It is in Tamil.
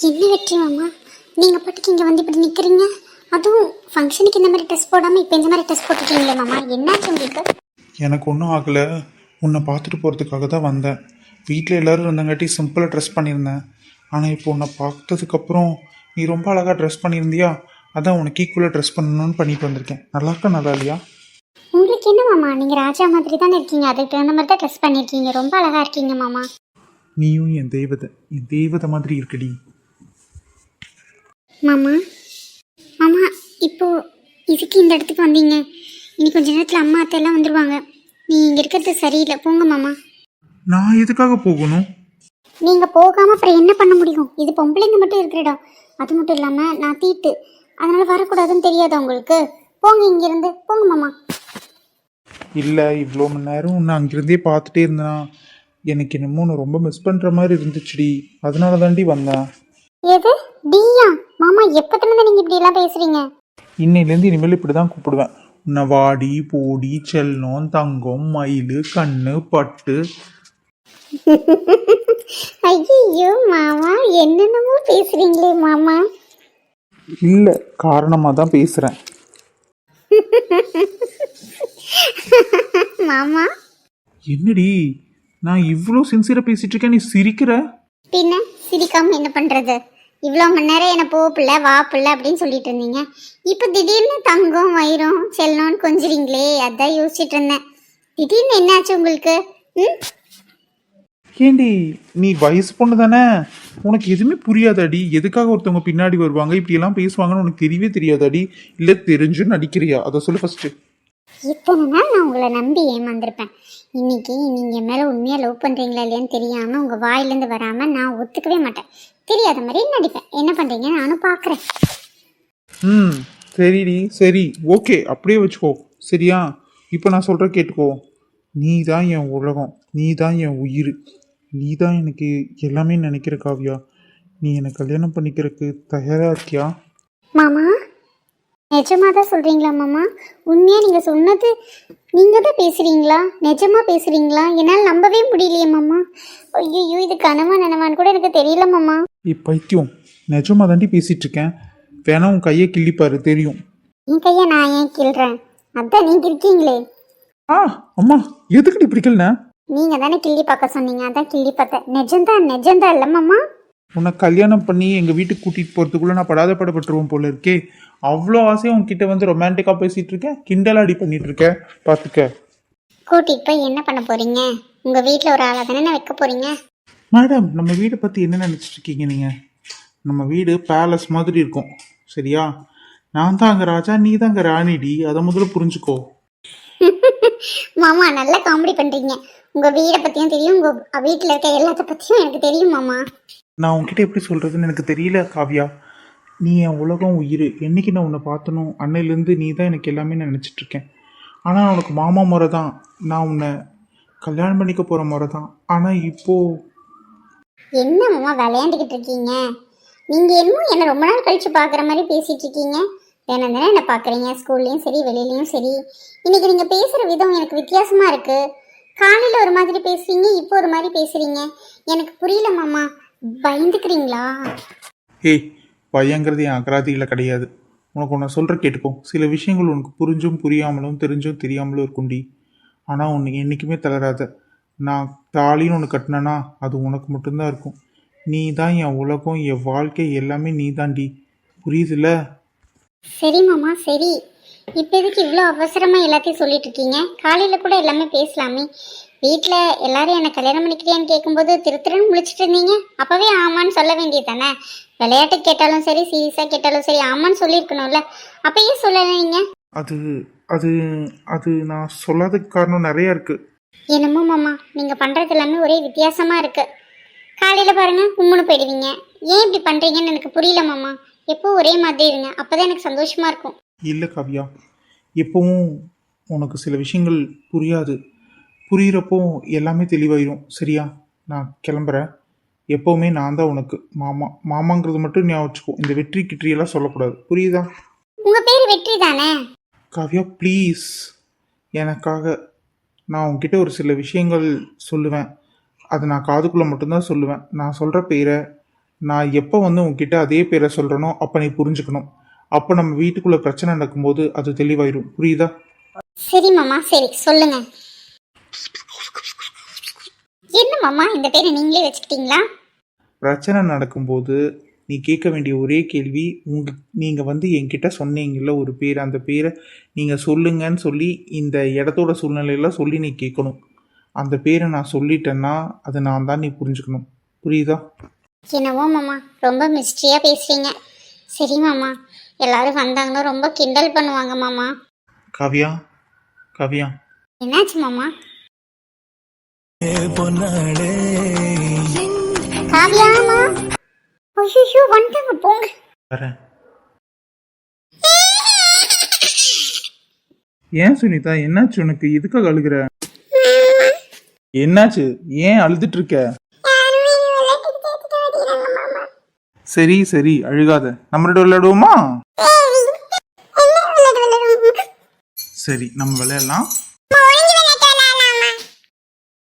என்ன வெற்றி மாமா, நீங்கள் பாட்டுக்கு இங்கே வந்து இப்படி நிற்கிறீங்க? அதுவும் ஃபங்க்ஷனுக்கு இந்த மாதிரி ட்ரெஸ் போடாமல் இப்போ இந்த மாதிரி ட்ரெஸ் போட்டுருக்கீங்களே மாமா, என்னாச்சு உங்களுக்கு? எனக்கு ஒன்றும் ஆகலை. உன்னை பார்த்துட்டு போகிறதுக்காக தான் வந்தேன். வீட்டில் எல்லோரும் இருந்தங்காட்டி சிம்பிளாக ட்ரெஸ் பண்ணியிருந்தேன். ஆனால் இப்போ உன்னை பார்த்ததுக்கப்புறம் நீ ரொம்ப அழகாக ட்ரெஸ் பண்ணியிருந்தியா, அதான் உனக்கு ஈக்குவலாக ட்ரெஸ் பண்ணணும்னு பண்ணிட்டு வந்திருக்கேன். நல்லா இருக்கா நல்லா இல்லையா? உங்களுக்கு என்ன மாமா, நீங்கள் ராஜா மாதிரி தானே இருக்கீங்க, அதுக்கு தகுந்த மாதிரி தான் ட்ரெஸ் பண்ணியிருக்கீங்க, ரொம்ப அழகாக இருக்கீங்க மாமா. நீயும் என் தெய்வதை மாதிரி இருக்கடி. மாமா மாமா, இப்போ இதுக்கு இந்த இடத்துக்கு வந்தீங்க? இனி கொஞ்ச நேரத்தில் அம்மா அத்தையெல்லாம் வந்துடுவாங்க. நீ இங்கே இருக்கிறது சரியில்லை, போங்க மாமா. நான் எதுக்காக போகணும்? நீங்கள் போகாமல் அப்புறம் என்ன பண்ண முடியும்? இது பொம்பளைங்க மட்டும் இருக்கிற இடம். அது மட்டும் இல்லாமல் நான் தீட்டு, அதனால் வரக்கூடாதுன்னு தெரியாதா உங்களுக்கு? போங்க, இங்கேருந்து போங்க மாமா. இல்லை, இவ்வளோ மணி நேரம் உன்னை அங்கிருந்தே பார்த்துட்டே இருந்தேனா எனக்கு என்னமோ உன்னை ரொம்ப மிஸ் பண்ணுற மாதிரி இருந்துச்சுடி. அதனால தாண்டி வந்தேன். எது டியா? மாமா எப்போத்துலேருந்து நீங்கள் இப்படி எல்லாம் பேசுகிறீங்க? இன்னையிலேருந்து இனிமேல் இப்படி தான் கூப்பிடுவேன் உன்னை. வாடி போடி செல்லம் தங்கம் மயில் கண்ணு பட்டு. ஐயோ மாமா, என்னென்னமோ பேசுறீங்களே மாமா. இல்லை, காரணமாக தான் பேசுகிறேன். மாமா என்னடி நான் இவ்வளோ சின்சியராக பேசிட்டு இருக்கேன், நீ சிரிக்கிற? பின்ன சிரிக்காம என்ன பண்றது? இவ்வளோ மணி நேரம் என்ன போ பிள்ளை வா பிள்ளை அப்படின்னு சொல்லிட்டு இருந்தீங்க, இப்போ திடீர்னு தங்கம் வயிறும் செல்லணும்னு கொஞ்சிறீங்களே, அதான் யோசிச்சுட்டு இருந்தேன். திடீர்னு என்னாச்சு உங்களுக்கு? ஏண்டி நீ வயசு பொண்ணு தானே, உனக்கு எதுவுமே புரியாதாடி? எதுக்காக ஒருத்தவங்க பின்னாடி வருவாங்க இப்படியெல்லாம் பேசுவாங்கன்னு உனக்கு தெரியவே தெரியாதாடி? இல்லை தெரிஞ்சு நடிக்கிறியா? அதை சொல்லு ஃபஸ்ட்டு. இத்தனை நாள் நான் உங்களை நம்பி ஏமாந்துருப்பேன். இன்னைக்கு நீங்கள் மேலே உண்மையாக லவ் பண்ணுறீங்களா இல்லையான்னு தெரியாமல் உங்கள் வாயிலேருந்து வராமல் நான் ஒத்துக்கவே மாட்டேன். தெரியாத மாதிரி நடிப்பேன். என்ன பண்ணுறீங்க நானும் பார்க்குறேன். சரிடி, சரி, ஓகே, அப்படியே வச்சுக்கோ. சரியா? இப்போ நான் சொல்கிற கேட்டுக்கோ. நீ தான் என் உலகம், நீ தான் என் உயிர், நீ தான் எனக்கு எல்லாமே நினைக்கிற காவியா. நீ என்னை கல்யாணம் பண்ணிக்கிறதுக்கு தயாராக இருக்கியா? மாமா நிஜமாக தான் சொல்கிறீங்களா மாமா? உண்மையாக நீங்கள் சொன்னது நீங்கள் தான் பேசுகிறீங்களா? நிஜமாக பேசுகிறீங்களா? என்னால் நம்பவே முடியலையே மாமா. ஐயோ, இது கனவா நனவான்னு கூட எனக்கு தெரியல மாமா. பைத்தியம், நிஜமாக தாண்டி பேசிகிட்டு இருக்கேன். வேணா உன் கையை கிள்ளிப்பாரு, தெரியும். என் கையை நான் ஏன் கிள்றேன்? அதான் நீங்கள் இருக்கீங்களே. அம்மா எதுக்கடி பிடிக்கலண்ணா? நீங்கள் தானே கிள்ளி பார்க்க சொன்னீங்க, அதான் கிள்ளி பார்த்தேன். நிஜம்தான் இல்லை மாமா? உன்னை கல்யாணம் பண்ணி எங்கள் வீட்டுக்கு கூட்டிகிட்டு போகிறதுக்குள்ளே நான் படாத படப்பட்டுருவோம் போல இருக்கே. அவ்வளோ ஆசையாக உங்ககிட்ட வந்து ரொமான்டிக்காக பேசிகிட்டு இருக்கேன், கிண்டலாடி பண்ணிகிட்டு இருக்கேன். பார்த்துக்க. கூட்டிகிட்டு போய் என்ன பண்ண போகிறீங்க? உங்கள் வீட்டில் ஒரு ஆளை தானே வைக்க போகிறீங்க? மேடம், நம்ம வீடை பற்றி என்ன நினச்சிட்டு இருக்கீங்க நீங்கள்? நம்ம வீடு பேலஸ் மாதிரி இருக்கும், சரியா? நான் தான் அங்கே ராஜா, நீ தான் அங்கே ராணிடி. அதை முதல்ல புரிஞ்சுக்கோ. மாமா நல்லா காமெடி பண்ணுறீங்க. உங்கள் வீடை பற்றியும் தெரியும், உங்கள் வீட்டில் இருக்க எல்லாத்த பற்றியும் எனக்கு தெரியும் மாமா. நான் உங்ககிட்ட எப்படி சொல்கிறதுன்னு எனக்கு தெரியல காவியா. நீ என் உலகம் உயிர். என்றைக்கு நான் உன்னை பார்த்தனும் அன்னையிலேருந்து நீ தான் எனக்கு எல்லாமே நான் நினச்சிட்ருக்கேன். ஆனால் உனக்கு மாமா முறை தான், நான் உன்னை கல்யாணம் பண்ணிக்க போகிற முறை தான். ஆனால் இப்போது என்ன மாமா விளையாண்டுக்கிட்டு இருக்கீங்க? நீங்கள் என்னமோ என்னை ரொம்ப நாள் கழித்து பார்க்குற மாதிரி பேசிகிட்டு இருக்கீங்க. தினம் தினம் என்னை பார்க்குறீங்க, ஸ்கூல்லையும் சரி வெளியிலையும் சரி. இன்றைக்கி நீங்கள் பேசுகிற விதம் எனக்கு வித்தியாசமாக இருக்குது. காலையில் ஒரு மாதிரி பேசுவீங்க, இப்போ ஒரு மாதிரி பேசுகிறீங்க. எனக்கு புரியல மாமா. பயந்துக்கிறீங்களா? ஏய், பயங்கிறது என் அகராதியில் கிடையாது. உனக்கு ஒன்று சொல்கிற கேட்டுக்கோ. சில விஷயங்கள் உனக்கு புரிஞ்சும் புரியாமலும் தெரிஞ்சும் தெரியாமலும் இருக்குண்டி. ஆனால் உன்னை என்றைக்குமே தளராத. நான் தாலின்னு ஒன்று கட்டினேன்னா அது உனக்கு மட்டும்தான் இருக்கும். நீ தான் என் உலகம், என் வாழ்க்கை எல்லாமே நீ தாண்டி. புரியுதுல்ல? சரி மாமா சரி. இப்போ எதுக்கு இவ்வளோ அவசரமாக எல்லாத்தையும் சொல்லிட்டு இருக்கீங்க? காலையில் கூட எல்லாமே பேசலாமே. வீட்டில் எல்லாரும் என்னை கல்யாணம் பண்ணிக்கிறியான்னு கேட்கும்போது திருத்திரன்னு முழிச்சிட்டு இருந்தீங்க. அப்போவே ஆமான்னு சொல்ல வேண்டியது தானே? விளையாட்டு கேட்டாலும் சரி, சீரியஸாக கேட்டாலும் சரி, ஆமான்னு சொல்லியிருக்கணும்ல. அப்பயே சொல்லலைங்க. அது அது அது நான் சொல்லாததுக்கு காரணம் நிறையா இருக்குது. என்னமோ மாமா, நீங்கள் பண்ணுறது எல்லாமே ஒரே வித்தியாசமாக இருக்குது. காலையில் பாருங்கள் உம்முன்னு போயிடுவீங்க. ஏன் இப்படி பண்ணுறீங்கன்னு எனக்கு புரியல மாமா. எப்போ ஒரே மாதிரி இருங்க, அப்போ தான் எனக்கு சந்தோஷமாக இருக்கும். இல்லை காவியா, எப்பவும் உனக்கு சில விஷயங்கள் புரியாது. புரிகிறப்போ எல்லாமே தெளிவாயிரும், சரியா? நான் கிளம்புறேன். எப்போவுமே நான் தான் உனக்கு மாமா. மாமாங்கிறது மட்டும் ஞாபகம் வச்சுக்கோ. இந்த வெற்றி கிற்றியெல்லாம் சொல்லக்கூடாது, புரியுதா? உங்கள் பேர் வெற்றி தானே? காவியா ப்ளீஸ், எனக்காக நான் உன்கிட்ட ஒரு சில விஷயங்கள் சொல்லுவேன். அது நான் காதுக்குள்ளே மட்டும்தான் சொல்லுவேன். நான் சொல்கிற பேரை நான் எப்போ வந்து உன்கிட்ட அதே பேரை சொல்கிறனோ அப்போ நீ புரிஞ்சுக்கணும். அப்போ நம்ம வீட்டுக்குள்ளே பிரச்சனை நடக்கும்போது அது தெளிவாயிரும். புரியுதா? சரி மாமா, சரி சொல்லுங்க. என்ன மாமா இந்த பேரை நீங்களே வச்சுக்கிட்டீங்களா? பிரச்சனை நடக்கும்போது நீ கேட்க வேண்டிய ஒரே கேள்வி, நீங்கள் வந்து என்கிட்ட சொன்னீங்கல்ல ஒரு பேர், அந்த பேரை நீங்கள் சொல்லுங்கன்னு சொல்லி இந்த இடத்தோட சூழ்நிலையில சொல்லி நீ கேட்கணும். அந்த பேரை நான் சொல்லிட்டேன்னா அது நான் தான், நீ புரிஞ்சுக்கணும். புரியுதா? என்னவோ மாமா, ரொம்ப மிஸ்ட்ரியாக பேசுறீங்க. சரி மாமா, எல்லாரும் வந்தாங்கன்னா ரொம்ப கிண்டல் பண்ணுவாங்க மாமா. காவியா, காவியா, என்னாச்சு மாமா? காவியாமா, ஐயோ வந்துட்டாங்க, போங்க. வரேன். ஏன் சுனிதா, என்னாச்சு உனக்கு? எதுக்காக அழுகுற? என்னாச்சு? ஏன் அழுதுட்டு இருக்க? சரி சரி, அழுகாத. நம்மளோட விளையாடுவோமா? சரி, நம்ம விளையாடலாம்.